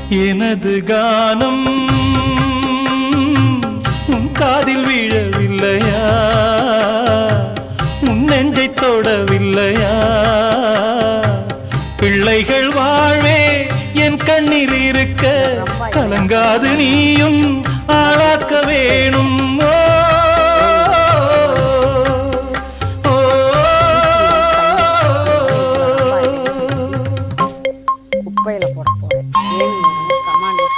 எனது கானம் உன் காதில் விழவில்லையா? உன் நெஞ்சை தொடவில்லையா? பிள்ளைகள் வாழ்வே என் கண்ணீர் இருக்க கலங்காது நீயும் ஆளாக்க வேணும். குப்பையில போட போறேன். கமாண்டர்